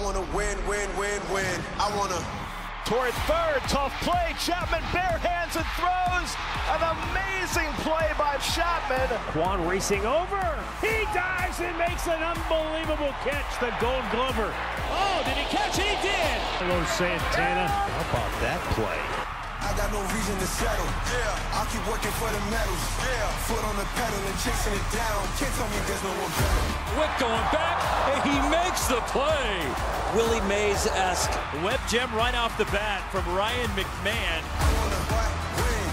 wanna win, win, win, win. I wanna. Toward third, tough play. Chapman bare hands and throws. An amazing play by Chapman. Quan racing over. He dives and makes an unbelievable catch. The Gold Glover. Oh, did he catch it? He did. Hello, Santana. How about that play? I got no reason to settle. Yeah, I'll keep working for the medals. Yeah, foot on the pedal and chasing it down. Can't tell me there's no one better. Wick going back, and he makes the play. Willie Mays-esque. Web gem right off the bat from Ryan McMahon. I wanna win,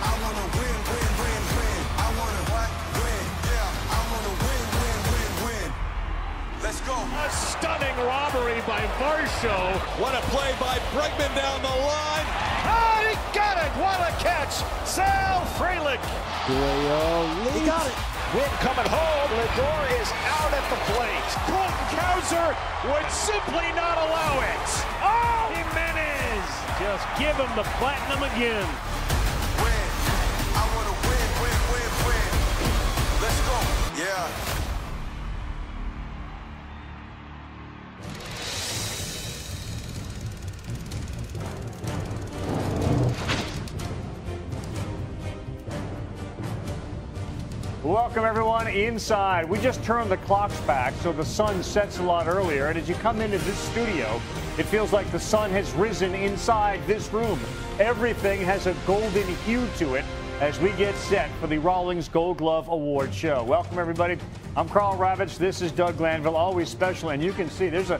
I wanna win, win, win, win. I wanna win, yeah, I wanna win, win, win, win. Let's go. A stunning robbery by Varsho. What a play by Bregman down the line. Oh, he got it. What a catch. Sal Frelick. He got it. Wind coming home. Lindor is out at the plate. Colton Cowser would simply not allow it. Oh, Jimenez. Just give him the platinum again. Win. I wanna win, win, win, win. Let's go. Yeah. Welcome everyone inside. We just turned the clocks back so the sun sets a lot earlier, and as you come into this studio, it feels like the sun has risen inside this room. Everything has a golden hue to it as we get set for the Rawlings Gold Glove Award show. Welcome everybody. I'm Carl Ravitch. This is Doug Glanville. Always special, and you can see there's a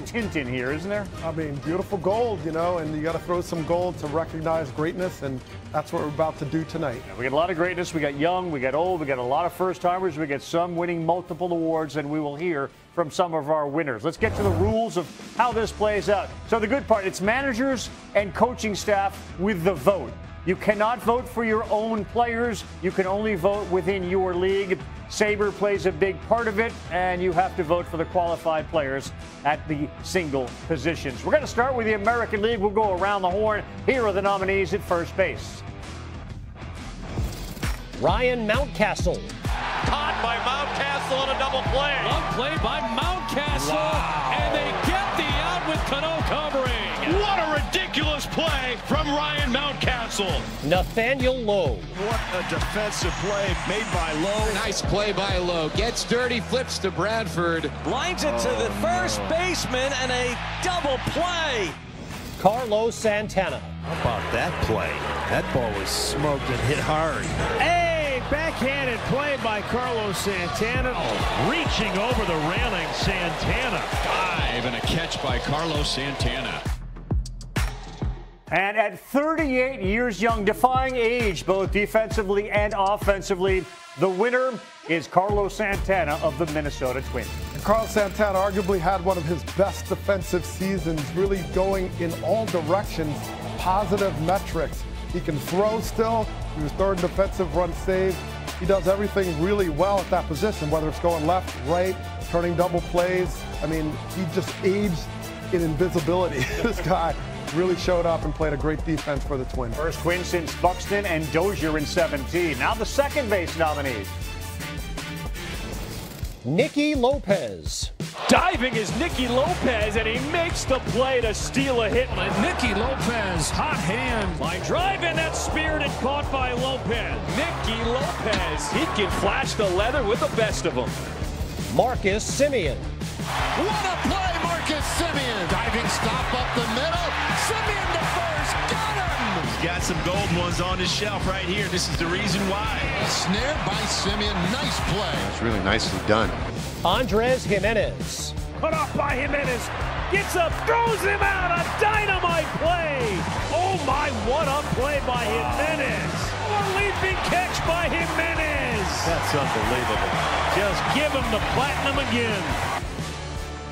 tint in here, isn't there? I mean, beautiful gold, you know, and you got to throw some gold to recognize greatness, and that's what we're about to do tonight. We got a lot of greatness. We got young, we got old, we got a lot of first-timers, we got some winning multiple awards, and we will hear from some of our winners. Let's get to the rules of how this plays out. So the good part, it's managers and coaching staff with the vote. You cannot vote for your own players. You can only vote within your league. Sabre plays a big part of it, and you have to vote for the qualified players at the single positions. We're going to start with the American League. We'll go around the horn. Here are the nominees at first base. Ryan Mountcastle. Caught by Mountcastle on a double play. One play by Mountcastle, and they get the out with Cano covering. What a ridiculous play from Ryan Mountcastle. Nathaniel Lowe. What a defensive play made by Lowe. Nice play by Lowe. Gets dirty, flips to Bradford. Lines it to the first baseman, and a double play. Carlos Santana. How about that play? That ball was smoked and hit hard. Hey, backhanded play by Carlos Santana. Oh, reaching over the railing, Santana. Dive and a catch by Carlos Santana. And at 38 years young, defying age, both defensively and offensively, the winner is Carlos Santana of the Minnesota Twins. And Carlos Santana arguably had one of his best defensive seasons, really going in all directions, positive metrics. He can throw still. He was third in defensive run save. He does everything really well at that position, whether it's going left, right, turning double plays. I mean, he just aged in invisibility. This guy really showed up and played a great defense for the Twins. First win since Buxton and Dozier in 17. Now the second base nominees. Nicky Lopez. Diving is Nicky Lopez, and he makes the play to steal a hit. Nicky Lopez, hot hand. Line drive, and that's speared and caught by Lopez. Nicky Lopez. He can flash the leather with the best of them. Marcus Semien. What a play, Marcus Semien. Diving stop up the middle. Semien to first. Got him. He's got some gold ones on his shelf right here. This is the reason why. Snared by Semien. Nice play. It's really nicely done. Andres Jimenez. Cut off by Jimenez. Gets up, throws him out. A dynamite play. Oh my, what a play by Jimenez. A leaping catch by Jimenez. That's unbelievable. Just give him the platinum again.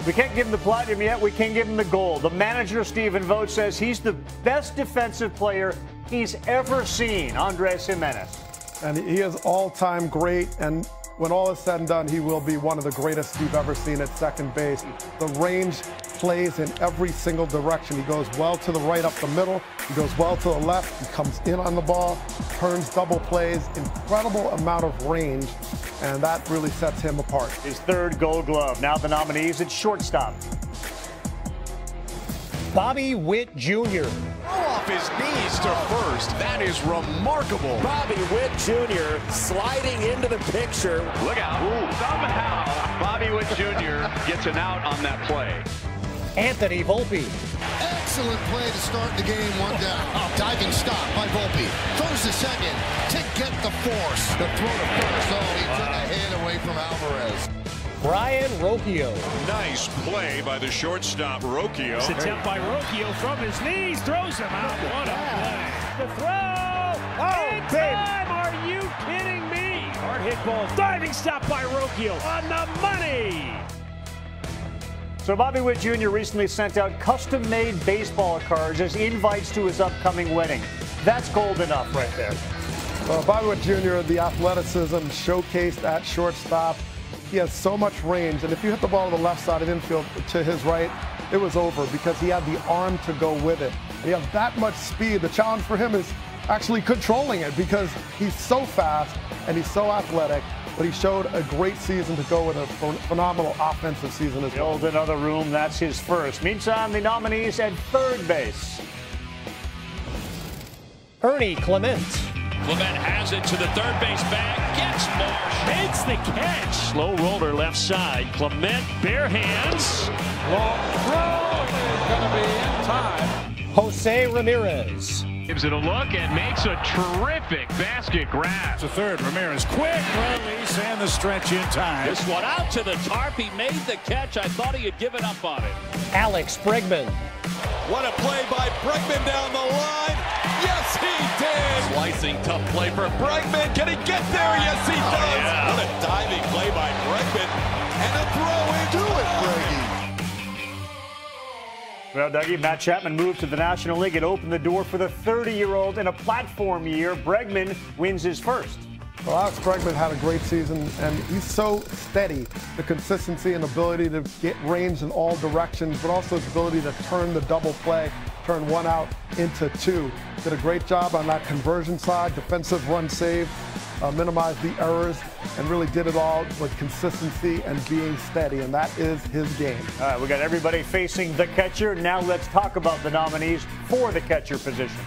We can't give him the platinum yet. We can give him the gold. The manager, Stephen Vogt, says he's the best defensive player he's ever seen, Andres Jimenez. And he is all-time great, and when all is said and done, he will be one of the greatest you've ever seen at second base. The range plays in every single direction. He goes well to the right up the middle. He goes well to the left. He comes in on the ball, turns double plays, incredible amount of range, and that really sets him apart. His third Gold Glove. Now the nominees at shortstop. Bobby Witt Jr. Off his knees to first. That is remarkable. Bobby Witt Jr. sliding into the picture. Look out. Somehow, Bobby Witt Jr. gets an out on that play. Anthony Volpe. Excellent play to start the game, one down. Diving stop by Volpe. Throws the second to get the force. The throw to first. Oh, he took a hand away from Alvarez. Brian Rocchio. Nice play by the shortstop, Rocchio. This attempt by Rocchio from his knees. Throws him out. What a play. The throw. Oh, in time. Are you kidding me? Hard hit ball. Diving stop by Rocchio. On the money. So Bobby Witt Jr. recently sent out custom-made baseball cards as invites to his upcoming wedding. That's gold enough right there. Bobby Witt Jr., the athleticism showcased at shortstop. He has so much range, and if you hit the ball to the left side of infield to his right, it was over because he had the arm to go with it. And he has that much speed. The challenge for him is actually controlling it because he's so fast and he's so athletic. But he showed a great season to go with a phenomenal offensive season as well. Build another room, that's his first. Meantime, the nominees at third base. Ernie Clement. Clement has it to the third base bag. Gets Marsh. Makes the catch. Slow roller left side. Clement, bare hands. Long throw. It's going to be in time. Jose Ramirez. Gives it a look and makes a terrific basket grab. To third, Ramirez. Quick release and the stretch in time. This one out to the tarp. He made the catch. I thought he had given up on it. Alex Bregman. What a play by Bregman down the line. Yes, he did. Slicing, tough play for Bregman. Can he get there? Yes, he does. Yeah. What a diving play by Bregman. And a throw into it, Breggy. Well, Dougie, Matt Chapman moved to the National League and opened the door for the 30-year-old in a platform year. Bregman wins his first. Well, Alex Bregman had a great season, and he's so steady. The consistency and ability to get range in all directions, but also his ability to turn the double play, turn one out into two. Did a great job on that conversion side, defensive run save, minimized the errors, and really did it all with consistency and being steady, and that is his game. All right, we got everybody facing the catcher. Now let's talk about the nominees for the catcher position.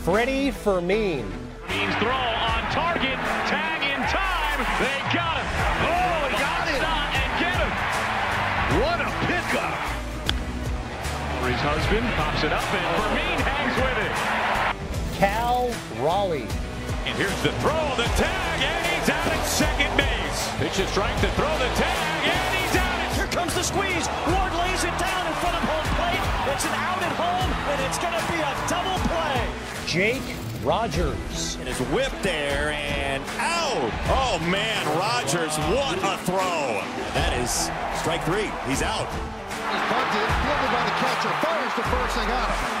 Freddie Fermin. Fermin's throw on target. Tag in time. They got him. Oh, he got it. And get him. What a pickup. For his husband, pops it up, and Fermin hangs with it. Cal Raleigh. And here's the throw, the tag, and he's out at second base. Pitch a strike to throw the tag, and he's out. Here comes the squeeze. Ward lays it down in front of home plate. It's an out at home, and it's going to be a double play. Jake Rogers. And his whip there and out. Oh man, Rogers, what a throw. That is strike three. He's out. He's bunted, fielded by the catcher. Fires to first, they got him.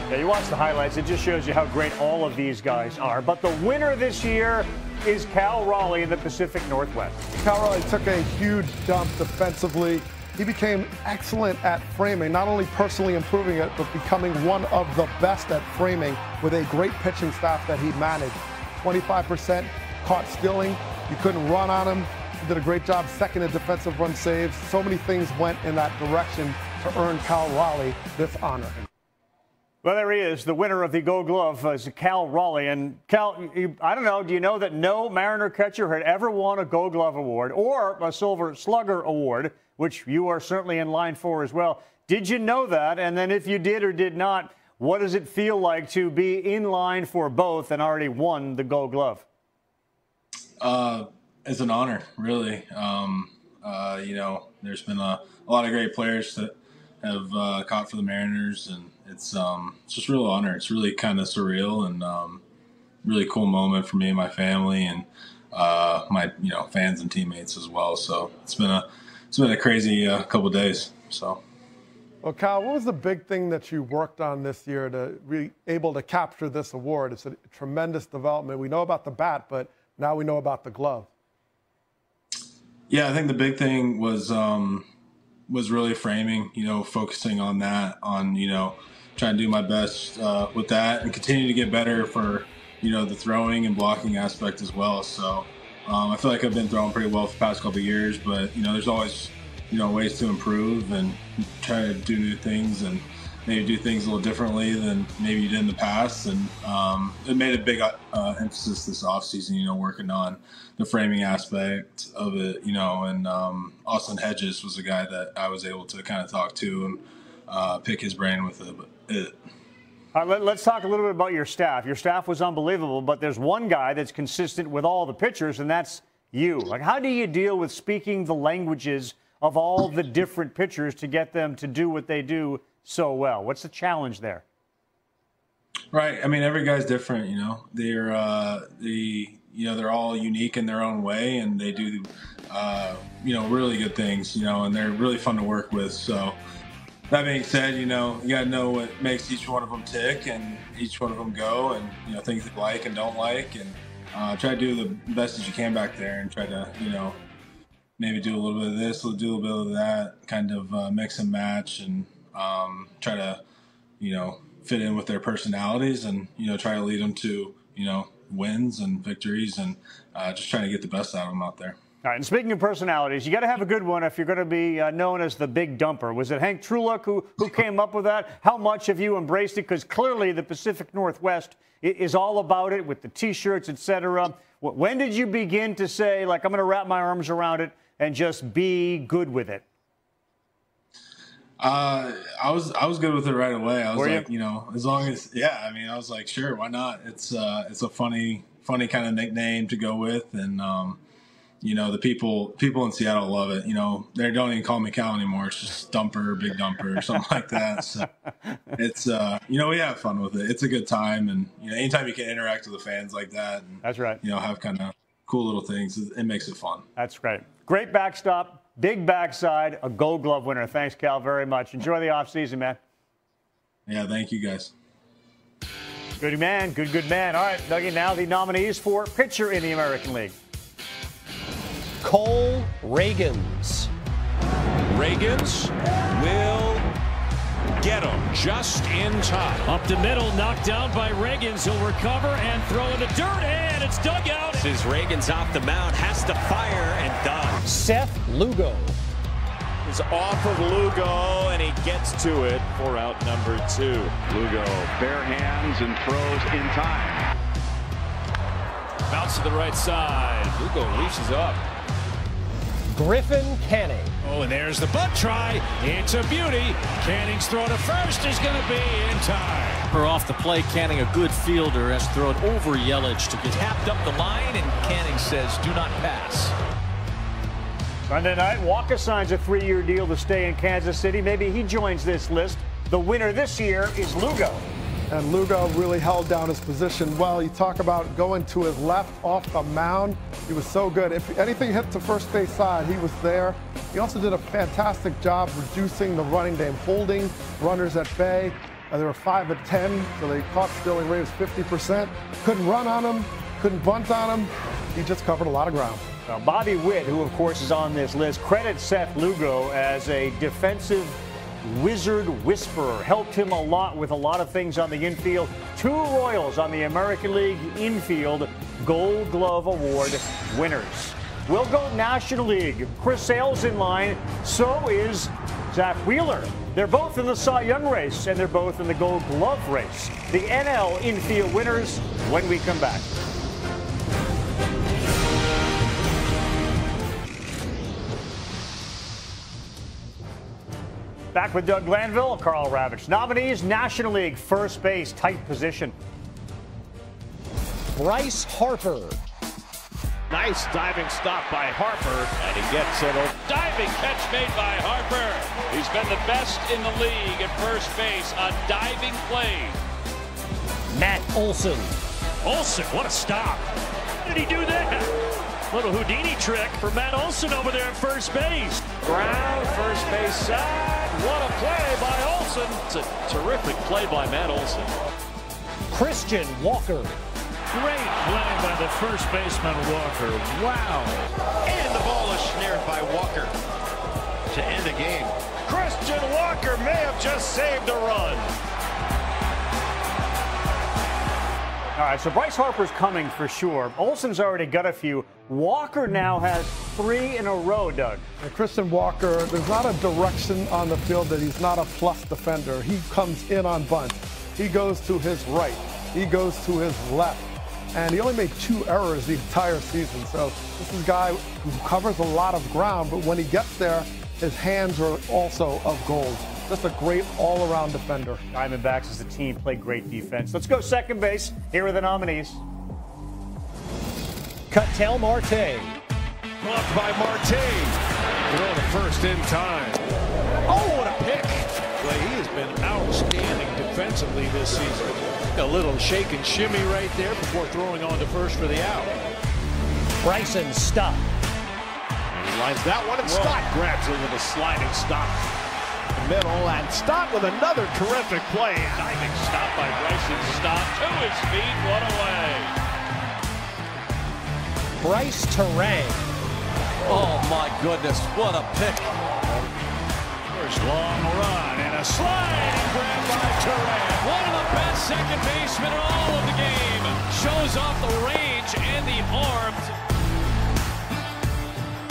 Yeah, you watch the highlights, it just shows you how great all of these guys are. But the winner this year is Cal Raleigh in the Pacific Northwest. Cal Raleigh took a huge jump defensively. He became excellent at framing, not only personally improving it, but becoming one of the best at framing with a great pitching staff that he managed. 25% caught stealing. You couldn't run on him. He did a great job second in defensive run saves. So many things went in that direction to earn Cal Raleigh this honor. Well, there he is. The winner of the Gold Glove is Cal Raleigh. And Cal, I don't know, do you know that no Mariner catcher had ever won a Gold Glove award or a Silver Slugger award, which you are certainly in line for as well? Did you know that? And then if you did or did not, what does it feel like to be in line for both and already won the Gold Glove? It's an honor, really. You know, there's been a lot of great players that have caught for the Mariners, and it's just a real honor. It's really kind of surreal and really cool moment for me and my family and my fans and teammates as well. So it's been a crazy couple days. So. Well, Cal, what was the big thing that you worked on this year to be able to capture this award? It's a tremendous development. We know about the bat, but now we know about the glove. Yeah, I think the big thing was really framing, focusing on that, trying to do my best with that and continue to get better for, the throwing and blocking aspect as well. So I feel like I've been throwing pretty well for the past couple of years, but, there's always ways to improve and try to do new things and maybe do things a little differently than maybe you did in the past. And it made a big emphasis this offseason, working on the framing aspect of it, and Austin Hedges was a guy that I was able to kind of talk to and pick his brain with it. All right, let's talk a little bit about your staff. Your staff was unbelievable, but there's one guy that's consistent with all the pitchers, and that's you. Like, how do you deal with speaking the languages of all the different pitchers to get them to do what they do so well? What's the challenge there? Right. I mean, every guy's different, They're they're all unique in their own way, and they do really good things, and they're really fun to work with. So that being said, you got to know what makes each one of them tick and each one of them go, and things they like and don't like, and try to do the best as you can back there, and try to maybe do a little bit of this, do a little bit of that, kind of mix and match, and try to, fit in with their personalities and, try to lead them to, wins and victories, and just trying to get the best out of them out there. All right, and speaking of personalities, you got to have a good one if you're going to be known as the big dumper. Was it Hank Truelock who came up with that? How much have you embraced it? Because clearly the Pacific Northwest is all about it with the T-shirts, etc. When did you begin to say, like, I'm going to wrap my arms around it and just be good with it? I was good with it right away. I was like, as long as, I was like, sure, why not? It's a funny kind of nickname to go with, and the people in Seattle love it. They don't even call me Cal anymore. It's just Dumper, Big Dumper, or something like that. So it's we have fun with it. It's a good time, and anytime you can interact with the fans like that, and that's right. Have kind of cool little things, it makes it fun. That's great. Great backstop. Big backside, a Gold Glove winner. Thanks, Cal, very much. Enjoy the offseason, man. Yeah, thank you, guys. Good man, good man. All right, Dougie, now the nominees for pitcher in the American League. Cole Ragans. Ragans will get him just in time. Up the middle, knocked down by Ragans. He'll recover and throw in the dirt, and it's dug out. As Ragans off the mound, has to fire and done. Seth Lugo. Is off of Lugo, and he gets to it for out number 2. Lugo, bare hands and throws in time. Bounce to the right side. Lugo reaches up. Griffin Canning. Oh, and there's the bunt try. It's a beauty. Canning's throw to first is going to be in time. Off the play, Canning, a good fielder, has thrown over Yelich to get tapped up the line, and Canning says, do not pass. Sunday night, Walker signs a 3-year deal to stay in Kansas City. Maybe he joins this list. The winner this year is Lugo. And Lugo really held down his position well. You talk about going to his left off the mound. He was so good. If anything hit the first base side, he was there. He also did a fantastic job reducing the running game, holding runners at bay. They were 5 of 10, so they caught stealing rate was 50%. Couldn't run on him, couldn't bunt on him. He just covered a lot of ground. Now, Bobby Witt, who of course is on this list, credits Seth Lugo as a defensive wizard whisperer. Helped him a lot with a lot of things on the infield. 2 Royals on the American League infield Gold Glove Award winners. We'll go National League. Chris Sale's in line. So is Zach Wheeler. They're both in the Cy Young race, and they're both in the Gold Glove race. The NL infield winners when we come back. Back with Doug Glanville, Carl Ravitch. Nominees, National League, first base, tight position. Bryce Harper. Nice diving stop by Harper, and he gets it. A diving catch made by Harper. He's been the best in the league at first base on diving plays. Matt Olson. Olson, what a stop. How did he do that? Little Houdini trick for Matt Olson over there at first base. Ground, first base side. What a play by Olson. It's a terrific play by Matt Olson. Christian Walker. Great play by the first baseman Walker. Wow. And the ball is snared by Walker to end the game. Christian Walker may have just saved a run. All right, so Bryce Harper's coming for sure. Olsen's already got a few. Walker now has 3 in a row, Doug. And Christian Walker, there's not a direction on the field that he's not a plus defender. He comes in on bunts. He goes to his right. He goes to his left. And he only made 2 errors the entire season. So this is a guy who covers a lot of ground, but when he gets there, his hands are also of gold. Just a great all-around defender. Diamondbacks as a team play great defense. Let's go second base. Here are the nominees. Ketel Marte. Blocked by Marte. Throw the first in time. Oh, what a pick. Well, he has been outstanding defensively this season. A little shake and shimmy right there before throwing on to first for the out. Bryson Stott. He lines that one, and Stott grabs it with a sliding stop. Middle, and Stott with another terrific play. Diving stop by Bryson Stott to his feet. What a way. Bryce Terang. Oh, my goodness. What a pick. First long run and a sliding grab by Terang. One of the best second basemen in all of the game. Shows off the range and the arms.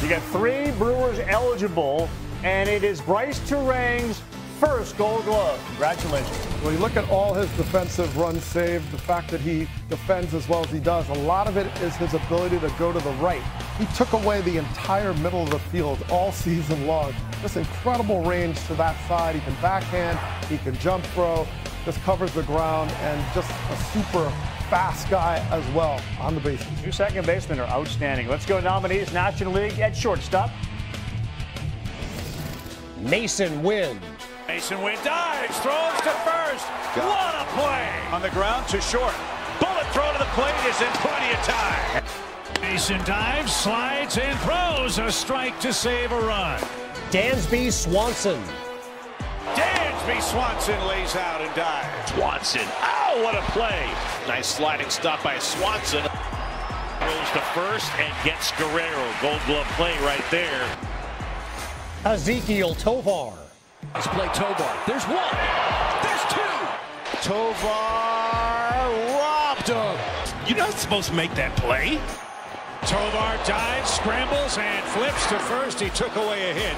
You got 3 Brewers eligible, and it is Bryce Terang's first Gold Glove. Congratulations. Well, you look at all his defensive runs saved, the fact that he defends as well as he does, a lot of it is his ability to go to the right. He took away the entire middle of the field all season long. Just incredible range to that side. He can backhand, he can jump throw, just covers the ground, and just a super fast guy as well on the bases. 2 second basemen are outstanding. Let's go nominees. National League at shortstop. Mason Wynn. Mason Wynn dives, throws to first. What a play! On the ground to short. Bullet throw to the plate is in plenty of time. Mason dives, slides, and throws a strike to save a run. Dansby Swanson. Dansby Swanson lays out and dives. Swanson, oh, what a play. Nice sliding stop by Swanson. Throws to first and gets Guerrero. Gold Glove play right there. Ezekiel Tovar. Let's play Tovar. There's 1. There's 2. Tovar robbed him. You're not supposed to make that play. Tovar dives, scrambles, and flips to first. He took away a hit.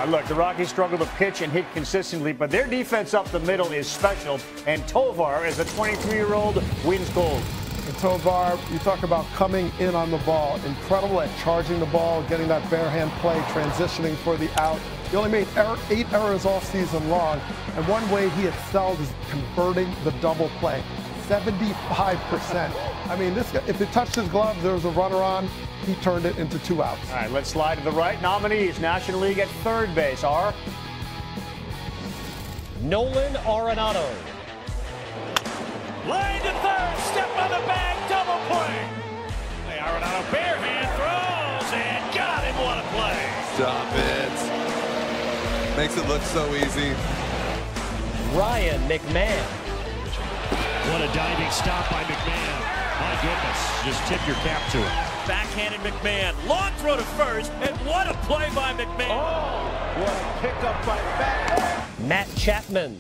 Look, the Rockies struggle to pitch and hit consistently, but their defense up the middle is special, and Tovar, as a 23-year-old, wins gold. And Tovar, you talk about coming in on the ball, incredible at charging the ball, getting that bare hand play, transitioning for the out. He only made 8 errors all season long, and one way he excelled is converting the double play. 75%. I mean, this guy, if it touched his glove, there was a runner on, he turned it into 2 outs. All right, let's slide to the right. Nominees, National League at third base are Nolan Arenado. Line to third, step on the bag, double play. Arenado bare hand throws and got him. What a play. Stop it. Makes it look so easy. Ryan McMahon. What a diving stop by McMahon. My goodness, just tip your cap to him. Backhanded McMahon. Long throw to first, and what a play by McMahon. Oh, what a pickup by back. Matt Chapman.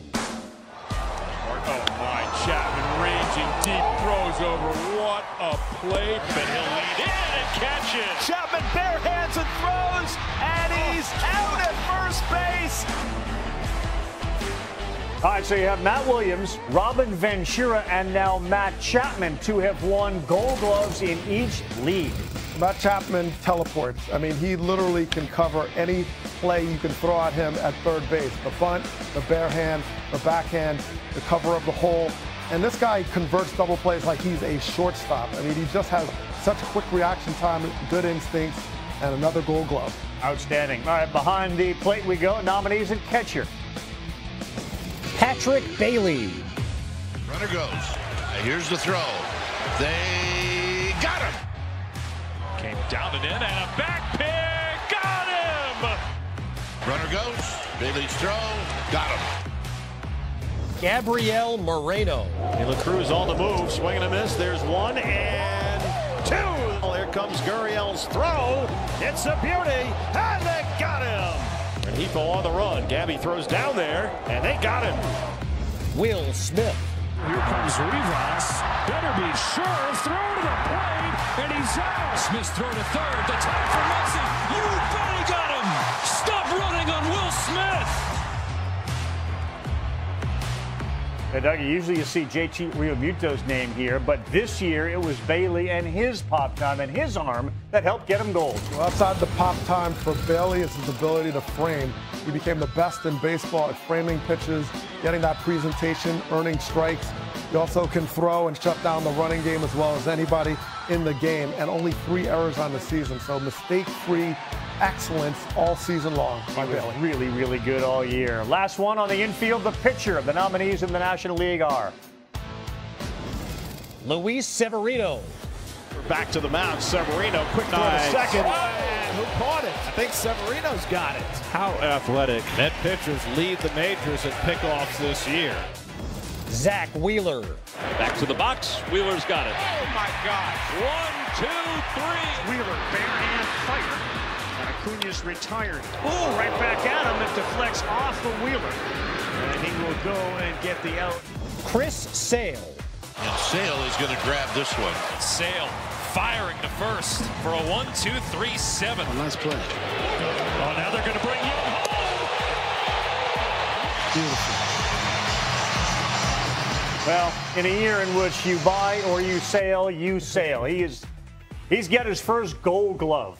Oh, my, Chapman ranging deep, throws over. What a play. But he'll lead in and catch it. Chapman bare hands and throws, and he's out at first base. All right, so you have Matt Williams, Robin Ventura, and now Matt Chapman to have won Gold Gloves in each league. Matt Chapman teleports. I mean, he literally can cover any play you can throw at him at third base. The bunt, the bare hand, the backhand, the cover of the hole. And this guy converts double plays like he's a shortstop. I mean, he just has such quick reaction time, good instincts, and another Gold Glove. Outstanding. All right, behind the plate we go. Nominees and catcher. Patrick Bailey. Runner goes. Here's the throw. They got him. Came down and in, and a back pick. Got him. Runner goes. Bailey's throw. Got him. Gabriel Moreno. De La Cruz on the move, swing and a miss. There's 1 and 2. Well, here comes Gurriel's throw. It's a beauty, and they got him. And Hifo on the run. Gabby throws down there, and they got him. Will Smith. Here comes Rivas. Better be sure. Throw to the plate, and he's out. Smith's throw to third. The tag for Messi. You bet he got him. Stop running on Will Smith. Now, Dougie, usually you see JT Realmuto's name here, but this year it was Bailey and his pop time and his arm that helped get him gold. Well, outside the pop time for Bailey is his ability to frame. He became the best in baseball at framing pitches, getting that presentation, earning strikes. He also can throw and shut down the running game as well as anybody in the game, and only 3 errors on the season. So mistake-free excellence all season long by Bailey. Really, really good all year. Last one on the infield, the pitcher. The nominees in the National League are Luis Severino. Back to the mound, Severino, quick throw to second. And who caught it? I think Severino's got it. How athletic. Net pitchers lead the majors in pickoffs this year. Zach Wheeler. Back to the box. Wheeler's got it. Oh, my gosh. 1, 2, 3. Wheeler, bare hand fire. And Acuña's retired. Oh, right back at him. It deflects off of Wheeler. And he will go and get the out. Chris Sale. And Sale is going to grab this one. Sale firing to first for a 1-2-3-7. Oh, nice play. Oh, now they're going to bring you home. Beautiful. Well, in a year in which you buy or you sail, you sail. He's got his first Gold Glove.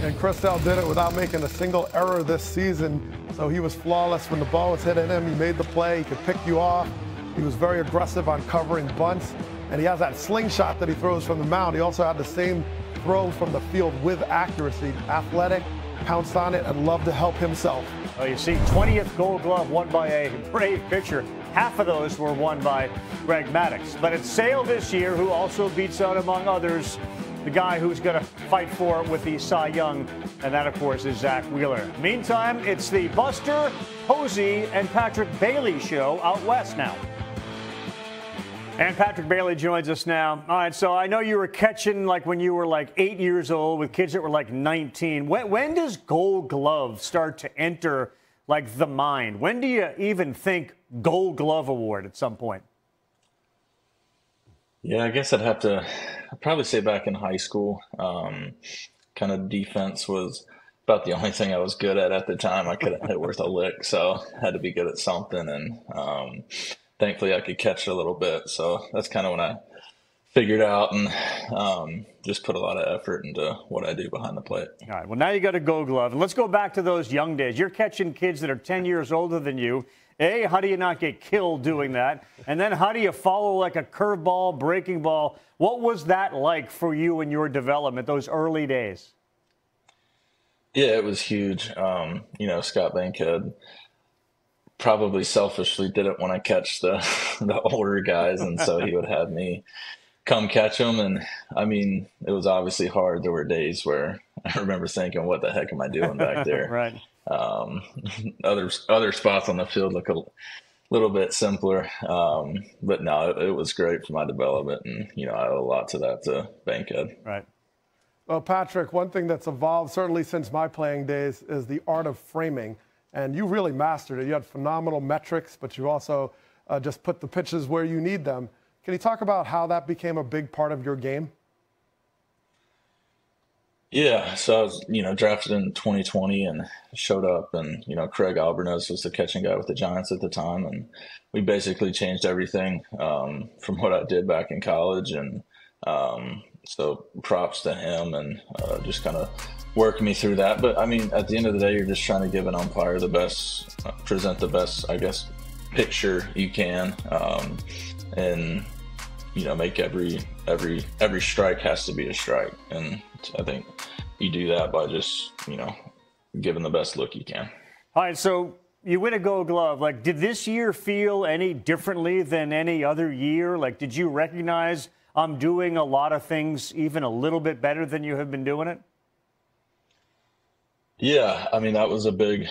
And Chris Sale did it without making a single error this season. So he was flawless when the ball was hit at him. He made the play. He could pick you off. He was very aggressive on covering bunts. And he has that slingshot that he throws from the mound. He also had the same throw from the field with accuracy. Athletic, pounced on it, and loved to help himself. Well, you see, 20th Gold Glove won by a brave pitcher. Half of those were won by Greg Maddux. But it's Sale this year who also beats out, among others, the guy who's going to fight for it with the Cy Young, and that, of course, is Zach Wheeler. Meantime, it's the Buster Posey and Patrick Bailey show out west now. And Patrick Bailey joins us now. All right, so I know you were catching like when you were like 8 years old with kids that were like 19. When does Gold Glove start to enter like the mind? When do you even think Gold Glove award at some point? Yeah, I guess I'd probably say back in high school. Kind of defense was about the only thing I was good at the time. I couldn't hit worth a lick, so I had to be good at something. And thankfully, I could catch a little bit. So that's kind of when I figured out and just put a lot of effort into what I do behind the plate. All right, well, now you got a Gold Glove. And let's go back to those young days. You're catching kids that are 10 years older than you. A, how do you not get killed doing that? And then how do you follow like a curveball, breaking ball? What was that like for you in your development, those early days? Yeah, it was huge. Scott Bankhead probably selfishly didn't want to catch the older guys, and so he would have me come catch them. And I mean, it was obviously hard. There were days where I remember thinking, what the heck am I doing back there? Right. Other spots on the field look a little bit simpler, but no, it was great for my development, and I owe a lot to that to Bankhead. Right. Well, Patrick, one thing that's evolved certainly since my playing days is the art of framing. And you really mastered it. You had phenomenal metrics, but you also just put the pitches where you need them. Can you talk about how that became a big part of your game? Yeah, so I was, drafted in 2020 and showed up, and, Craig Albernes was the catching guy with the Giants at the time, and we basically changed everything from what I did back in college, and so props to him and just kind of working me through that. But I mean, at the end of the day, you're just trying to give an umpire the best, present the best, I guess, picture you can, and make every strike has to be a strike. And I think you do that by just giving the best look you can. All right, so you win a Gold Glove. Like, did this year feel any differently than any other year? Like, did you recognize I'm doing a lot of things even a little bit better than you have been doing it? Yeah, I mean, that was a big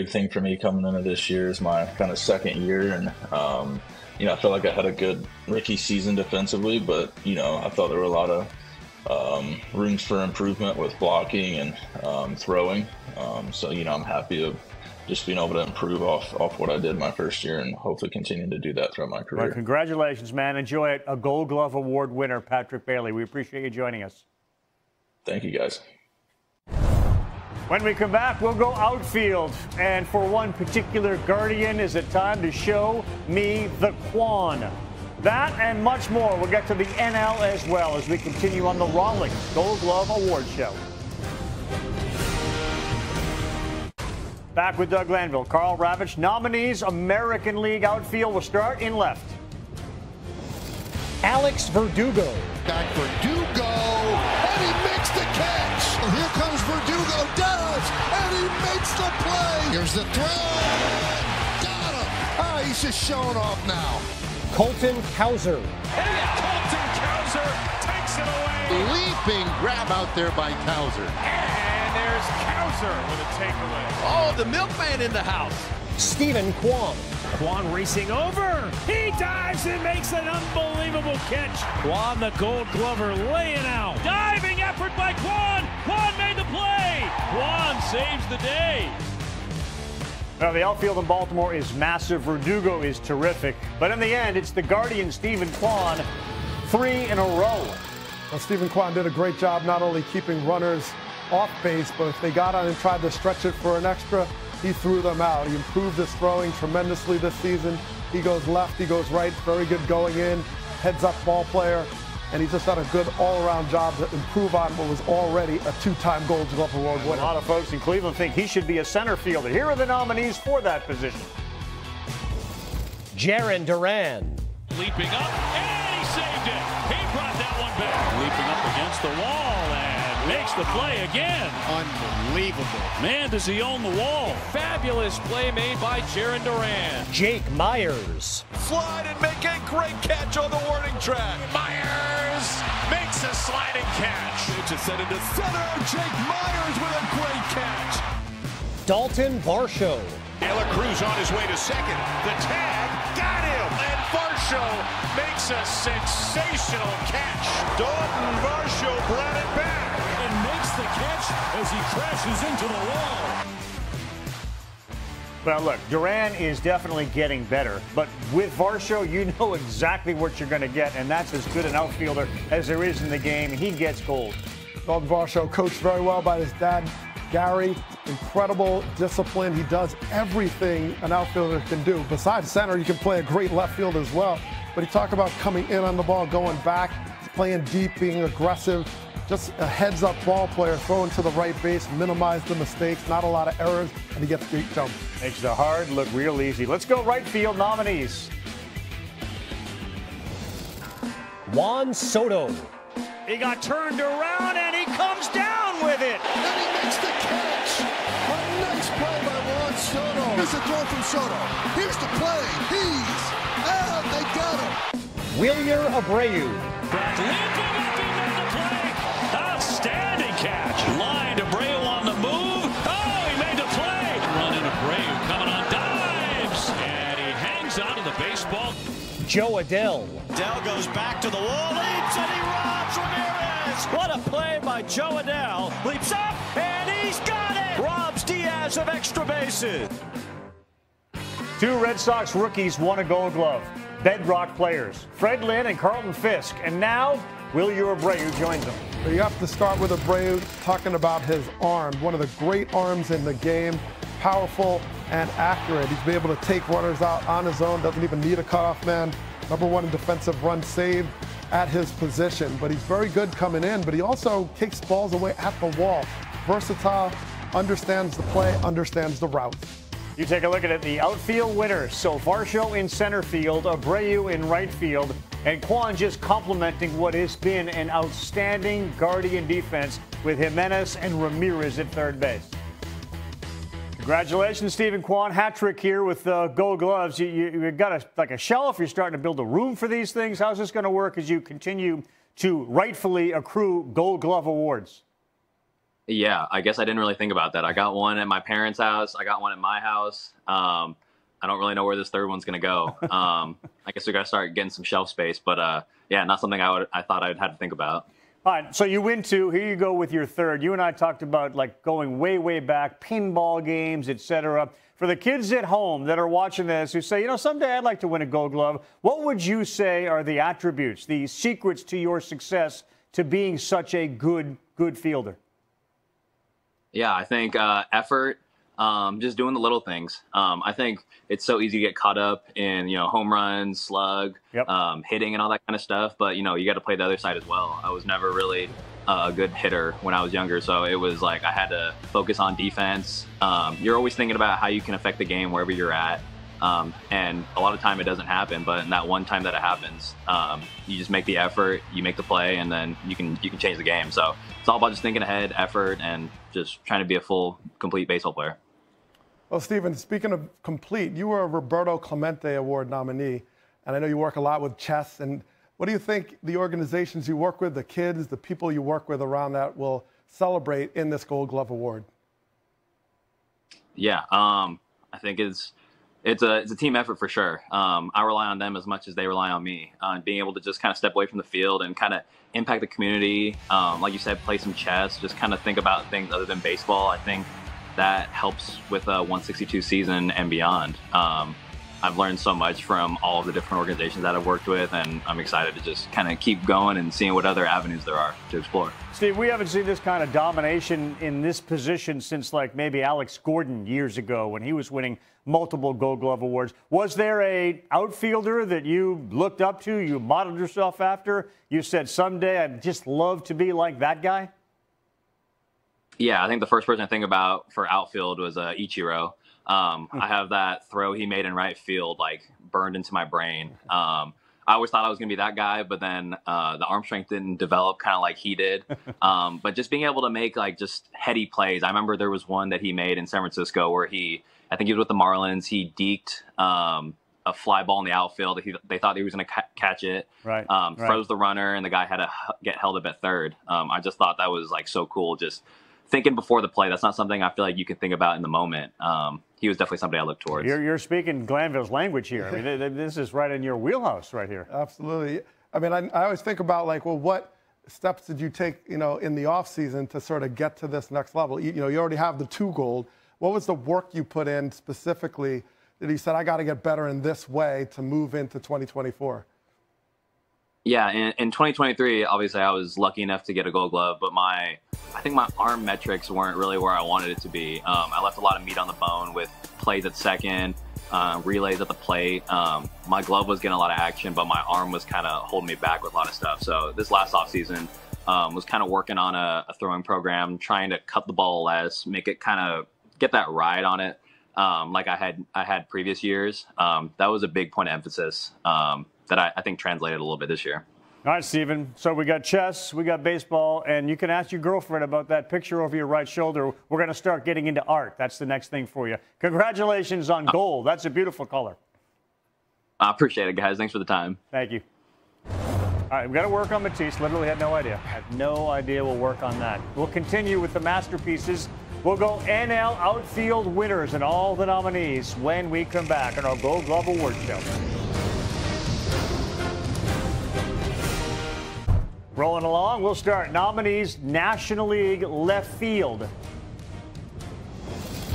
thing for me coming into this year. Is my kind of second year, and I felt like I had a good rookie season defensively, but I thought there were a lot of rooms for improvement with blocking and throwing. So I'm happy to just being able to improve off what I did my first year and hopefully continue to do that throughout my career. Well, congratulations, man. Enjoy it. A Gold Glove Award winner, Patrick Bailey. We appreciate you joining us. Thank you, guys. When we come back, we'll go outfield. And for one particular Guardian, is it time to show me the Quan? That and much more. We'll get to the NL as well as we continue on the Rawlings Gold Glove Award Show. Back with Doug Glanville, Carl Ravitch. Nominees, American League outfield. Will start in left. Alex Verdugo. Back Verdugo, and he makes the catch. Here comes Verdugo, does, and he makes the play. Here's the throw. Got him. Ah, he's just showing off now. Colton Cowser. Colton Cowser takes it away. Leaping grab out there by Cowser. And there's Cowser with a takeaway. Oh, the milkman in the house. Stephen Kwan. Kwan racing over. He dives and makes an unbelievable catch. Kwan, the Gold Glover, laying out. Diving effort by Kwan. Kwan made the play. Kwan saves the day. Now, the outfield in Baltimore is massive. Verdugo is terrific. But in the end, it's the Guardian, Stephen Kwan, 3 in a row. Well, Stephen Kwan did a great job not only keeping runners off base, but if they got on and tried to stretch it for an extra, he threw them out. He improved his throwing tremendously this season. He goes left, he goes right, very good going in, heads-up ball player, and he's just done a good all-around job to improve on what was already a 2-time Gold Glove Award winner. A lot of folks in Cleveland think he should be a center fielder. Here are the nominees for that position. Jarren Duran. Leaping up, and he saved it. He brought that one back. Leaping up against the wall and makes the play again. Unbelievable. Man, does he own the wall. Fabulous play made by Jarren Duran. Jake Myers. Slide and make a great catch on the warning track. Myers makes a sliding catch. It's set into center. Jake Myers with a great catch. Dalton Varsho. Taylor Cruz on his way to second. The tag got him. And Varsho makes a sensational catch. Dalton Varsho brought it back and makes the catch as he crashes into the wall. Well, look, Duran is definitely getting better. But with Varsho, you know exactly what you're going to get, and that's as good an outfielder as there is in the game. He gets gold. Dalton Varsho, coached very well by his dad, Gary. Incredible discipline. He does everything an outfielder can do. Besides center, he can play a great left field as well. But he talked about coming in on the ball, going back, playing deep, being aggressive. Just a heads-up ball player, throwing to the right base, minimize the mistakes, not a lot of errors, and he gets great jumps. Makes the hard look real easy. Let's go right field nominees. Juan Soto. He got turned around and he comes down with it. And he makes the catch. A nice play by Juan Soto. Here's a throw from Soto. Here's the play. He's out. They got him. Wilyer Abreu. Leaping up, he made the play. Outstanding catch. Line Abreu on the move. Oh, he made the play. Running Abreu coming on dives. And he hangs onto the baseball. Joe Adell. Adell goes back to the wall, leaps, and he robs Ramirez. What a play by Joe Adell. Leaps up, and he's got it. Robs Diaz of extra bases. 2 Red Sox rookies won a Gold Glove. Bedrock players, Fred Lynn and Carlton Fisk. And now, Wilyer Abreu joins them. You have to start with Abreu, talking about his arm. One of the great arms in the game. Powerful and accurate. He's been able to take runners out on his own. Doesn't even need a cutoff man. #1 in defensive runs saved at his position. But he's very good coming in. But he also kicks balls away at the wall. Versatile, understands the play, understands the route. You take a look at it, the outfield winners. So Varsho in center field, Abreu in right field, and Kwan just complementing what has been an outstanding Guardian defense with Jimenez and Ramirez at third base. Congratulations, Stephen Kwan. Hat trick here with Gold Gloves. You've got like a shelf. You're starting to build a room for these things. How's this going to work as you continue to rightfully accrue Gold Glove awards? Yeah, I guess I didn't really think about that. I got one at my parents' house. I got one at my house. I don't really know where this third one's going to go. I guess we got to start getting some shelf space. But, yeah, not something I thought I'd have to think about. All right, so you win 2. Here you go with your third. You and I talked about, like, going way, way back, pinball games, et cetera. For the kids at home that are watching this who say, you know, someday I'd like to win a Gold Glove, what would you say are the attributes, the secrets to your success to being such a good fielder? Yeah, I think effort, just doing the little things. I think it's so easy to get caught up in, you know, home runs, slug, hitting and all that kind of stuff. But, you know, you got to play the other side as well. I was never really a good hitter when I was younger. So it was like I had to focus on defense. You're always thinking about how you can affect the game wherever you're at. And a lot of time it doesn't happen, but in that one time that it happens, you just make the effort, you make the play, and then you can change the game. So it's all about just thinking ahead, effort, and just trying to be a full, complete baseball player. Well, Steven, speaking of complete, you were a Roberto Clemente Award nominee, and I know you work a lot with chess. And what do you think the organizations you work with, the kids, the people you work with around that will celebrate in this Gold Glove Award? Yeah, I think it's a team effort for sure. I rely on them as much as they rely on me. Being able to just kind of step away from the field and kind of impact the community. Like you said, play some chess, just kind of think about things other than baseball. I think that helps with a 162 season and beyond. I've learned so much from all of the different organizations that I've worked with, and I'm excited to just kind of keep going and seeing what other avenues there are to explore. Steve, we haven't seen this kind of domination in this position since like maybe Alex Gordon years ago when he was winning multiple Gold Glove awards. Was there a outfielder that you looked up to, you modeled yourself after? You said, someday I'd just love to be like that guy? Yeah, I think the first person I think about for outfield was Ichiro. I have that throw he made in right field like burned into my brain. I always thought I was going to be that guy, but then the arm strength didn't develop kind of like he did. But just being able to make like just heady plays. I remember there was one that he made in San Francisco where I think he was with the Marlins. He deked a fly ball in the outfield. They thought he was going to catch it. Right. Froze the runner, and the guy had to get held up at third. I just thought that was like so cool. Just thinking before the play. That's not something I feel like you can think about in the moment. He was definitely somebody I looked towards. You're speaking Glanville's language here. I mean, this is right in your wheelhouse right here. Absolutely. I mean, I always think about like, well, what steps did you take, you know, in the off season to sort of get to this next level? You know, you already have the 2 gold. What was the work you put in specifically that you said, I got to get better in this way to move into 2024? Yeah, in 2023, obviously I was lucky enough to get a Gold Glove, but I think my arm metrics weren't really where I wanted it to be. I left a lot of meat on the bone with plays at second, relays at the plate. My glove was getting a lot of action, but my arm was kind of holding me back with a lot of stuff. So this last offseason was kind of working on a throwing program, trying to cut the ball less, make it kind of get that ride on it like I had previous years. That was a big point of emphasis that I think translated a little bit this year. All right, Steven. So we got chess, we got baseball, and you can ask your girlfriend about that picture over your right shoulder. We're going to start getting into art. That's the next thing for you. Congratulations on gold. That's a beautiful color. I appreciate it, guys. Thanks for the time. Thank you. All right, we've got to work on Matisse. Literally had no idea. Had no idea we'll work on that. We'll continue with the masterpieces. We'll go NL outfield winners and all the nominees when we come back on our Gold Glove Award Show. Rolling along, we'll start nominees National League left field.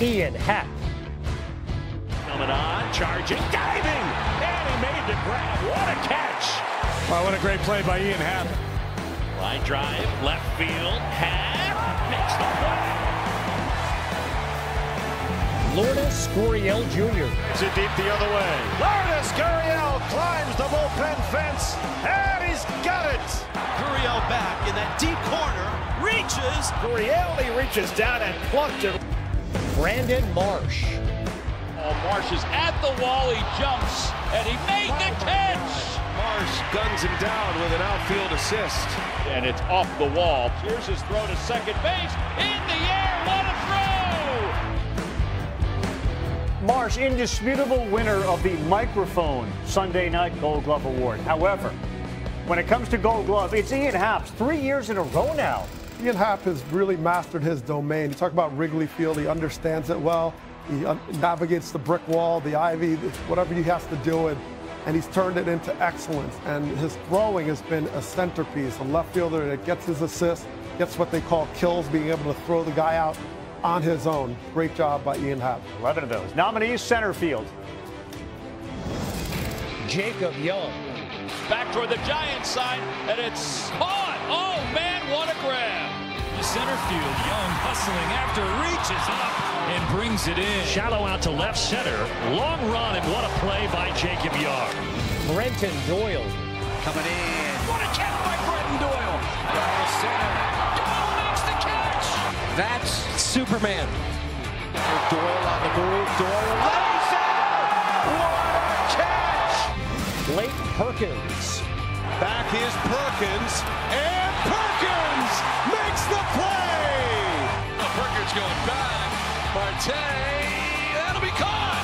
Ian Happ. Coming on, charging, diving, and he made the grab. What a catch! Wow, what a great play by Ian Happ. Line drive, left field, Happ makes the play. Lourdes Gurriel Jr. Is it deep the other way? Lourdes Gurriel climbs the bullpen fence, and he's got it. Gurriel back in that deep corner, reaches. Gurriel, he reaches down and plucked it. Brandon Marsh. Oh, Marsh is at the wall, he jumps, and he made the catch. Marsh guns him down with an outfield assist. And it's off the wall. Here's his throw to second base, in the air, what a throw! Marsh, indisputable winner of the microphone Sunday Night Gold Glove Award. However, when it comes to Gold Glove, it's Ian Happ's 3 years in a row now. Ian Happ has really mastered his domain. You talk about Wrigley Field, he understands it well. He navigates the brick wall, the ivy, whatever he has to deal with, and he's turned it into excellence. And his throwing has been a centerpiece, a left fielder that gets his assist, gets what they call kills, being able to throw the guy out. on his own. Great job by Ian Happ. 11 of those. Nominees, center field. Jacob Young. Back toward the Giants side, and it's caught. Oh, man, what a grab. The center field, Young hustling after, reaches up and brings it in. Shallow out to left center. Long run, and what a play by Jacob Young. Brenton Doyle. Coming in. What a catch by Brenton Doyle. Doyle center. Doyle makes the catch. That's Superman. Doyle on the move. Doyle lays it. What a catch. Blake Perkins. Back is Perkins, and Perkins makes the play. Perkins going back. Marte, that'll be caught.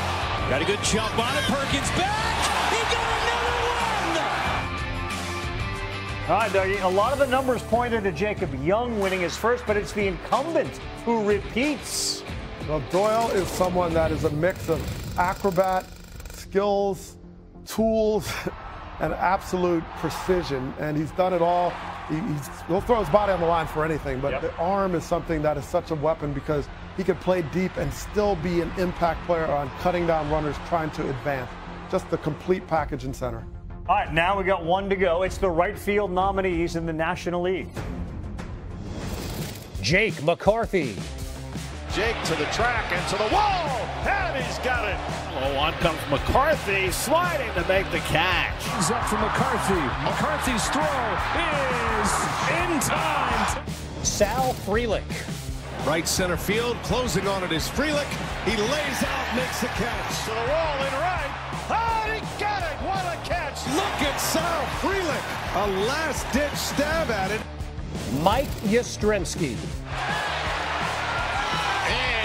Got a good jump on it. Perkins back. He got another one. All right, Dougie, a lot of the numbers pointed to Jacob Young winning his first, but it's the incumbent who repeats. Well, Doyle is someone that is a mix of acrobat, skills, tools, and absolute precision, and he's done it all. He'll throw his body on the line for anything, but the arm is something that is such a weapon because he can play deep and still be an impact player on cutting down runners trying to advance. Just the complete package in center. All right, now we got one to go. It's the right field nominees in the National League. Jake McCarthy. Jake to the track and to the wall, and he's got it. Oh, on comes McCarthy, sliding to make the catch. He's up for McCarthy. McCarthy's throw is in time. Sal Frelick. Right center field, closing on it is Frelick. He lays out, makes the catch. To the wall in right. Oh, he got it. What a catch. Look at Sal Frelick. A last-ditch stab at it. Mike Yastrzemski.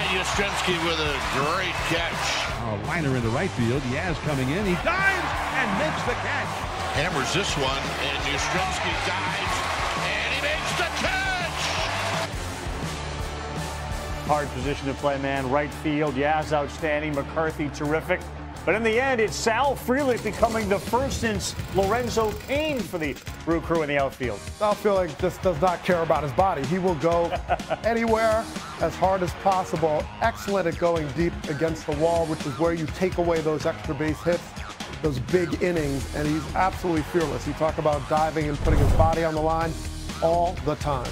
Yastrzemski with a great catch. Liner into right field. Yaz coming in. He dives and makes the catch. Hammers this one, and Yastrzemski dives, and he makes the catch. Hard position to play, man. Right field. Yaz outstanding. McCarthy terrific. But in the end, it's Sal Frelick becoming the first since Lorenzo Cain for the Brew Crew in the outfield. Sal Frelick just does not care about his body. He will go anywhere as hard as possible. Excellent at going deep against the wall, which is where you take away those extra base hits, those big innings, and he's absolutely fearless. You talk about diving and putting his body on the line all the time.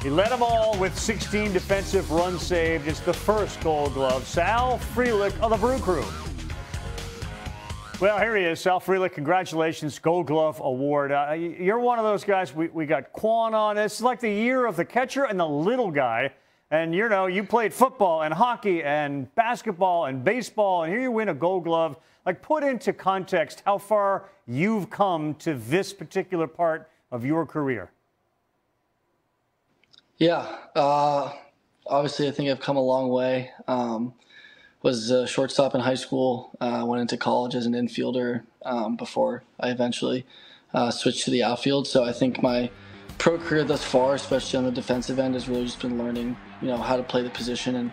He led them all with 16 defensive runs saved. It's the first Gold Glove. Sal Frelick of the Brew Crew. Well, here he is, Sal Frelick. Congratulations, Gold Glove Award. You're one of those guys. We got Quan on. It's like the year of the catcher and the little guy. And, you know, you played football and hockey and basketball and baseball, and here you win a Gold Glove. Like, put into context how far you've come to this particular part of your career. Yeah, obviously I think I've come a long way. Was a shortstop in high school, went into college as an infielder before I eventually switched to the outfield. So I think my pro career thus far, especially on the defensive end, has really just been learning, you know, how to play the position and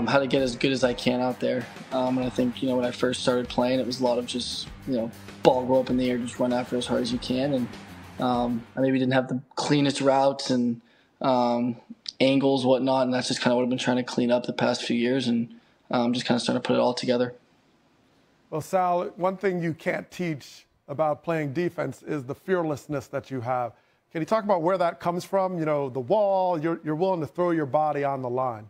how to get as good as I can out there. And I think, you know, when I first started playing, it was a lot of just, you know, ball go up in the air, just run after as hard as you can. And I maybe didn't have the cleanest routes and angles, whatnot, and that's just kind of what I've been trying to clean up the past few years and just kind of starting to put it all together. Well, Sal, one thing you can't teach about playing defense is the fearlessness that you have. Can you talk about where that comes from? You know, the wall, you're willing to throw your body on the line.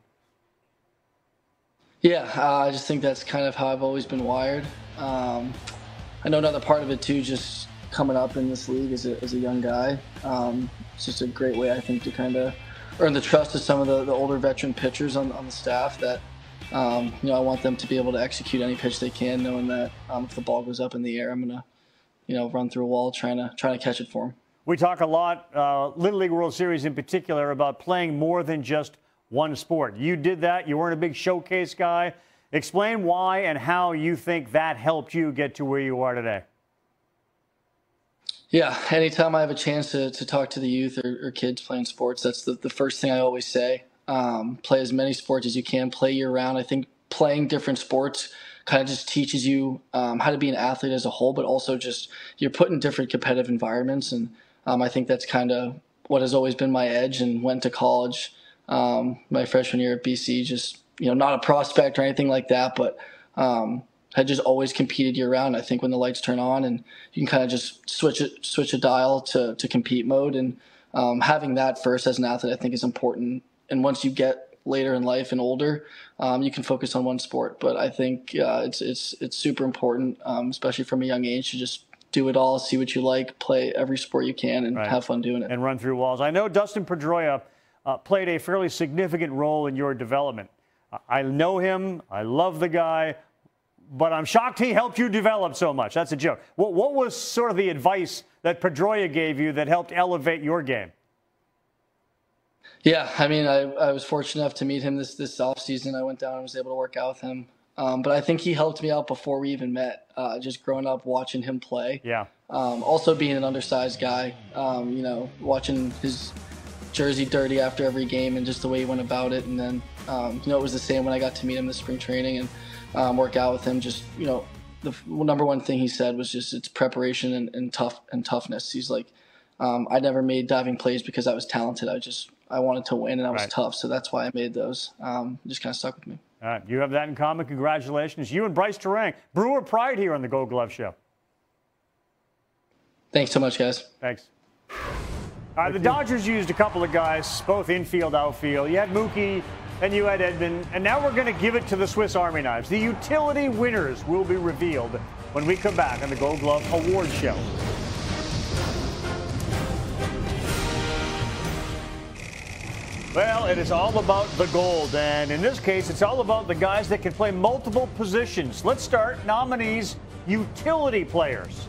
Yeah, I just think that's kind of how I've always been wired. I know another part of it, too, just coming up in this league as a young guy. It's just a great way, I think, to kind of earn the trust of some of the older veteran pitchers on the staff that, you know, I want them to be able to execute any pitch they can, knowing that if the ball goes up in the air, I'm going to, you know, run through a wall trying to catch it for them. We talk a lot, Little League World Series in particular, about playing more than just one sport. You did that. You weren't a big showcase guy. Explain why and how you think that helped you get to where you are today. Yeah, anytime I have a chance to talk to the youth or kids playing sports, that's the first thing I always say. Play as many sports as you can, play year-round. I think playing different sports kind of just teaches you how to be an athlete as a whole, but also just you're put in different competitive environments. And I think that's kind of what has always been my edge, and went to college my freshman year at BC. Just, not a prospect or anything like that, but had just always competed year round. I think when the lights turn on and you can kind of just switch a dial to compete mode, and having that first as an athlete, I think is important. And once you get later in life and older, you can focus on one sport. But I think it's super important, especially from a young age, to just do it all, see what you like, play every sport you can, and have fun doing it. And run through walls. I know Dustin Pedroia played a fairly significant role in your development. I know him. I love the guy. But I'm shocked he helped you develop so much. That's a joke. What was sort of the advice that Pedroia gave you that helped elevate your game? Yeah, I mean, I was fortunate enough to meet him this offseason. I went down and was able to work out with him. But I think he helped me out before we even met, just growing up watching him play. Yeah. Also being an undersized guy, watching his jersey dirty after every game and just the way he went about it. And then, it was the same when I got to meet him this spring training and work out with him. Just, the number one thing he said was just it's preparation and toughness. He's like, I never made diving plays because I was talented. I wanted to win, and I was tough, so that's why I made those. Just kind of stuck with me. All right, you have that in common. Congratulations. You and Bryce Terang, Brewer pride here on the Gold Glove Show. Thanks so much, guys. Thanks. All right, the Dodgers used a couple of guys, both infield, outfield. You had Mookie, and you had Edman, and now we're going to give it to the Swiss Army knives. The utility winners will be revealed when we come back on the Gold Glove Award Show. Well, it is all about the gold, and in this case, it's all about the guys that can play multiple positions. Let's start nominees, utility players.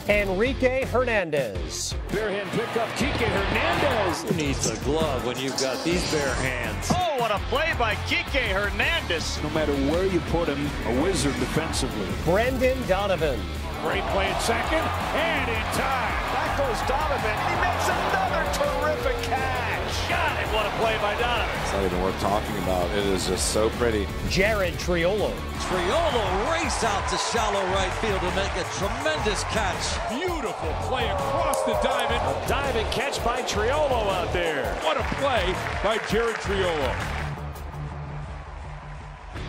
Enrique Hernandez. Barehand pickup, Kike Hernandez. Who needs a glove when you've got these bare hands? Oh, what a play by Kike Hernandez. No matter where you put him, a wizard defensively. Brendan Donovan. Great play at second, and in time. Back goes Donovan. He makes another terrific catch. Got it. What a play by Donovan. It's not even worth talking about. It is just so pretty. Jared Triolo. Triolo race out to shallow right field to make a tremendous catch. Beautiful play across the diamond. A diving catch by Triolo out there. What a play by Jared Triolo.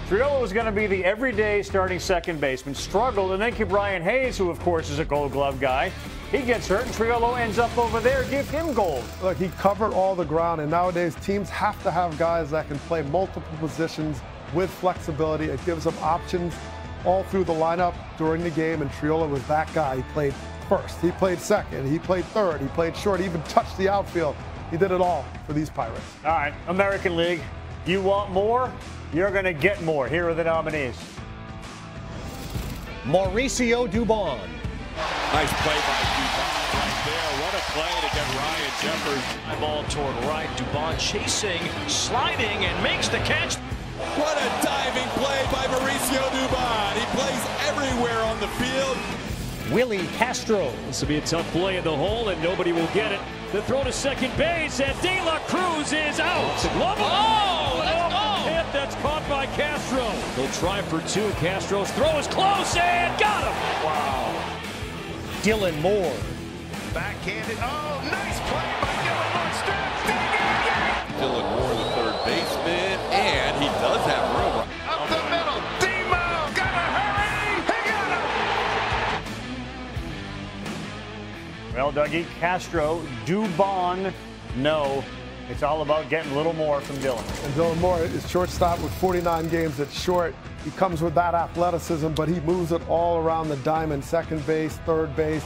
Triolo was going to be the everyday starting second baseman, struggled, and then Brian Hayes, who of course is a Gold Glove guy, he gets hurt, and Triolo ends up over there. Give him gold. Look, he covered all the ground, and nowadays teams have to have guys that can play multiple positions with flexibility. It gives them options all through the lineup during the game, and Triolo was that guy. He played first, he played second, he played third, he played short, he even touched the outfield. He did it all for these Pirates. All right, American League, you want more? You're going to get more. Here are the nominees. Mauricio Dubon. Nice play by Dubon right there. What a play to get Ryan Jeffers. High ball toward right. Dubon chasing, sliding, and makes the catch. What a diving play by Mauricio Dubon. He plays everywhere on the field. Willie Castro. This will be a tough play in the hole, and nobody will get it. The throw to second base, and De La Cruz is out. Oh, let's go. Hit that's caught by Castro. He'll try for two. Castro's throw is close, and got him. Wow. Dylan Moore. Backhanded. Oh, nice play by Dylan Moore. Dylan Moore, the third baseman, and he does have room. Up the middle. Demo. Gotta hurry. He got him. Well, Dougie, Castro, Dubon, no. It's all about getting a little more from Dylan. And Dylan Moore is shortstop with 49 games at short. He comes with that athleticism, but he moves it all around the diamond, second base, third base,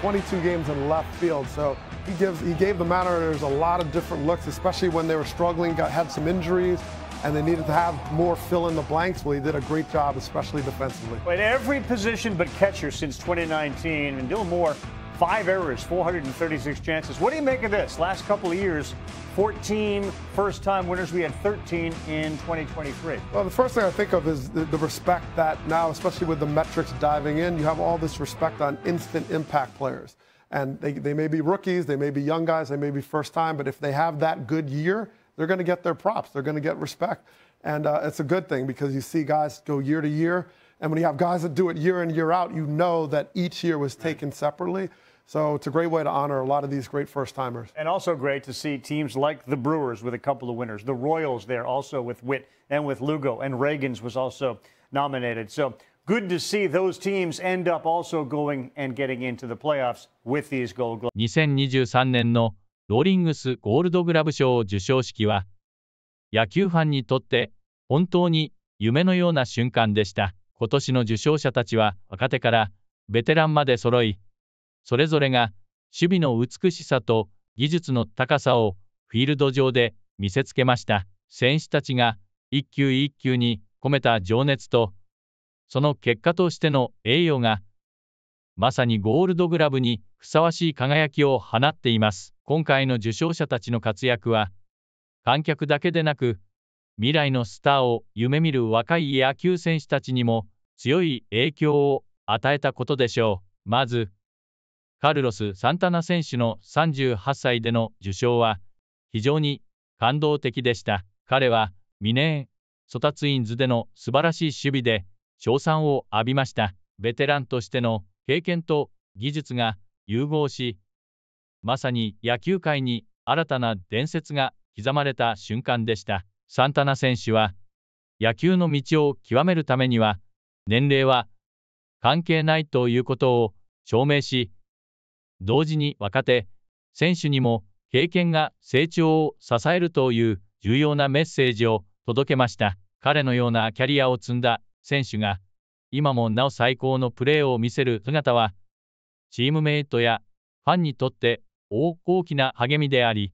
22 games in left field. So he gave the Mariners a lot of different looks, especially when they were struggling, had some injuries, and they needed to have more fill in the blanks. Well, he did a great job, especially defensively. Played every position but catcher since 2019, and Dylan Moore, 5 errors, 436 chances. What do you make of this? Last couple of years, 14 first-time winners. We had 13 in 2023. Well, the first thing I think of is the respect that now, especially with the metrics diving in, you have all this respect on instant impact players. And they may be rookies, they may be young guys, they may be first time, but if they have that good year, they're going to get their props. They're going to get respect. And it's a good thing because you see guys go year to year. And when you have guys that do it year in, year out, you know that each year was taken separately. So it's a great way to honor a lot of these great first-timers. And also great to see teams like the Brewers with a couple of winners. The Royals there also with Witt and with Lugo. And Reagan's was also nominated. So good to see those teams end up also going and getting into the playoffs with these Gold Gloves. 2023年のローリングスゴールドグラブ賞授賞式は、野球ファンにとって本当に夢のような瞬間でした。今年の受賞者たちは若手からベテランまで揃い、それぞれが守備の美しさと技術の高さをフィールド上で見せつけました。選手たちが一球一球に込めた情熱と、その結果としての栄誉が、まさにゴールドグラブにふさわしい輝きを放っています。今回の受賞者たちの活躍は、観客だけでなく、未来のスターを夢見る若い野球選手たちにも強い影響を与えたことでしょう。まず、カルロス・サンタナ選手の38歳での受賞は非常に感動的でした。彼はミネーソタツインズでの素晴らしい守備で称賛を浴びました。ベテランとしての経験と技術が融合し、まさに野球界に新たな伝説が刻まれた瞬間でした。サンタナ選手は野球の道を極めるためには年齢は関係ないということを証明し、同時に若手選手にも経験が成長を支えるという重要なメッセージを届けました。彼のようなキャリアを積んだ選手が今もなお最高のプレーを見せる姿はチームメイトやファンにとって大きな励みであり、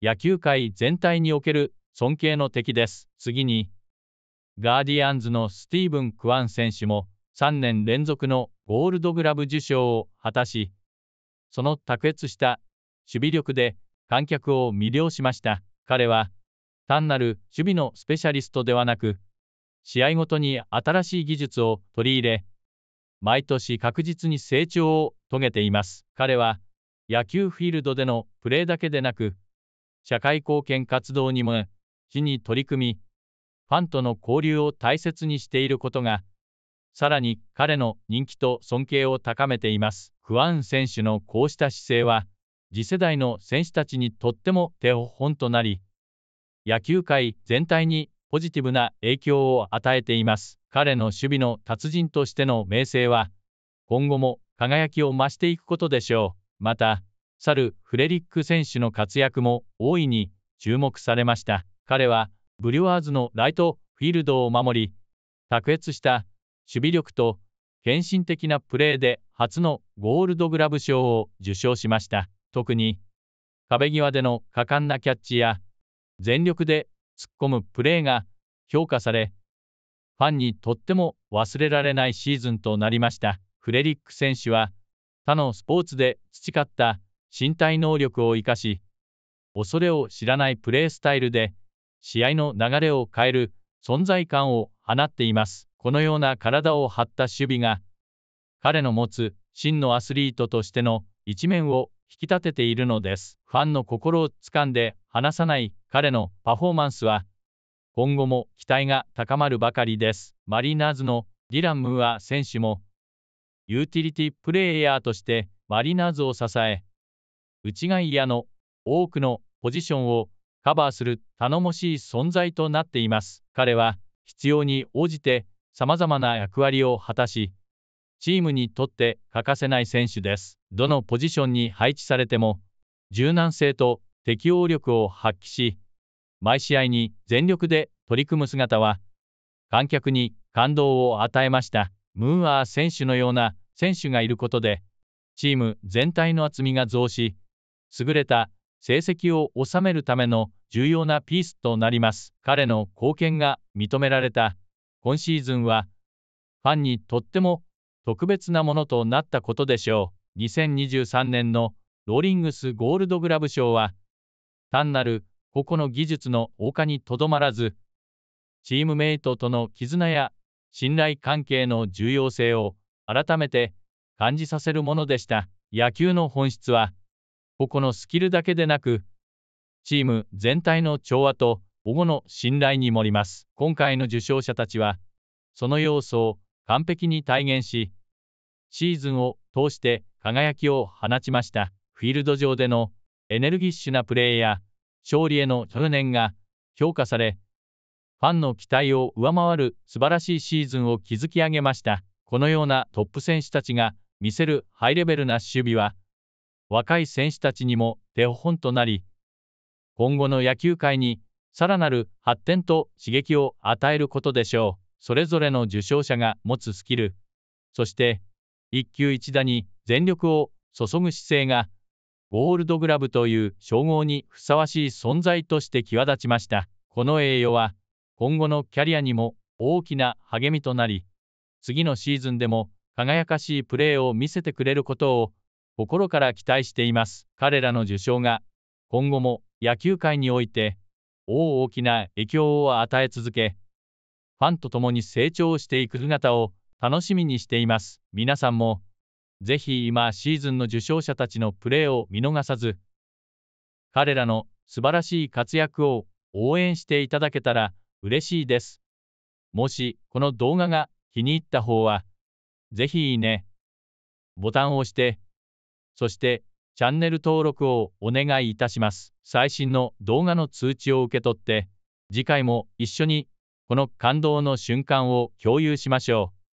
野球界全体における尊敬の敵です。次にガーディアンズのスティーブン・クワン選手も3年連続のゴールドグラブ受賞を果たし、その卓越した守備力で観客を魅了しました。彼は単なる守備のスペシャリストではなく、試合ごとに新しい技術を取り入れ、毎年確実に成長を遂げています。彼は野球フィールドでのプレーだけでなく、社会貢献活動にも日に取り組み、ファンとの交流を大切にしていることが、さらに彼の人気と尊敬を高めています。クワン選手のこうした姿勢は、次世代の選手たちにとっても手本となり、野球界全体にポジティブな影響を与えています。彼の守備の達人としての名声は、今後も輝きを増していくことでしょう。また、サル・フレリック選手の活躍も大いに注目されました。彼はブリュワーズのライトフィールドを守り、卓越した守備力と献身的なプレーで初のゴールドグラブ賞を受賞しました。特に壁際での果敢なキャッチや全力で突っ込むプレーが評価され、ファンにとっても忘れられないシーズンとなりました。フレリック選手は他のスポーツで培った身体能力を生かし、恐れを知らないプレースタイルで試合の流れを変える存在感を放っています。このような体を張った守備が、彼の持つ真のアスリートとしての一面を引き立てているのです。ファンの心を掴んで離さない彼のパフォーマンスは、今後も期待が高まるばかりです。マリナーズのディラン・ムーア選手も、ユーティリティプレイヤーとしてマリナーズを支え、内外野の多くのポジションをカバーする頼もしい存在となっています。彼は必要に応じて様々な役割を果たし、チームにとって欠かせない選手です。どのポジションに配置されても、柔軟性と適応力を発揮し、毎試合に全力で取り組む姿は、観客に感動を与えました。ムーア選手のような選手がいることで、チーム全体の厚みが増し、優れた成績を収めるための重要なピースとなります。彼の貢献が認められた今シーズンは、ファンにとっても特別なものとなったことでしょう。2023年のローリングスゴールドグラブ賞は、単なる個々の技術の謳歌にとどまらず、チームメイトとの絆や信頼関係の重要性を改めて感じさせるものでした。野球の本質は、個々のスキルだけでなく、チーム全体の調和と相互の信頼に盛ります。今回の受賞者たちは、その要素を完璧に体現し、シーズンを通して輝きを放ちました。フィールド上でのエネルギッシュなプレーや勝利への執念が評価され、ファンの期待を上回る素晴らしいシーズンを築き上げました。このようなトップ選手たちが見せるハイレベルな守備は、若い選手たちにも手本となり、今後の野球界にさらなる発展と刺激を与えることでしょう。それぞれの受賞者が持つスキル、そして一球一打に全力を注ぐ姿勢が、ゴールドグラブという称号にふさわしい存在として際立ちました。この栄誉は今後のキャリアにも大きな励みとなり、次のシーズンでも輝かしいプレーを見せてくれることを心から期待しています。彼らの受賞が今後も野球界において大きな影響を与え続け、ファンと共に成長していく姿を楽しみにしています。皆さんもぜひ今シーズンの受賞者たちのプレーを見逃さず、彼らの素晴らしい活躍を応援していただけたら嬉しいです。もしこの動画が気に入った方は、ぜひいいねボタンを押して、そしてチャンネル登録をお願いいたします。最新の動画の通知を受け取って、次回も一緒にこの感動の瞬間を共有しましょう。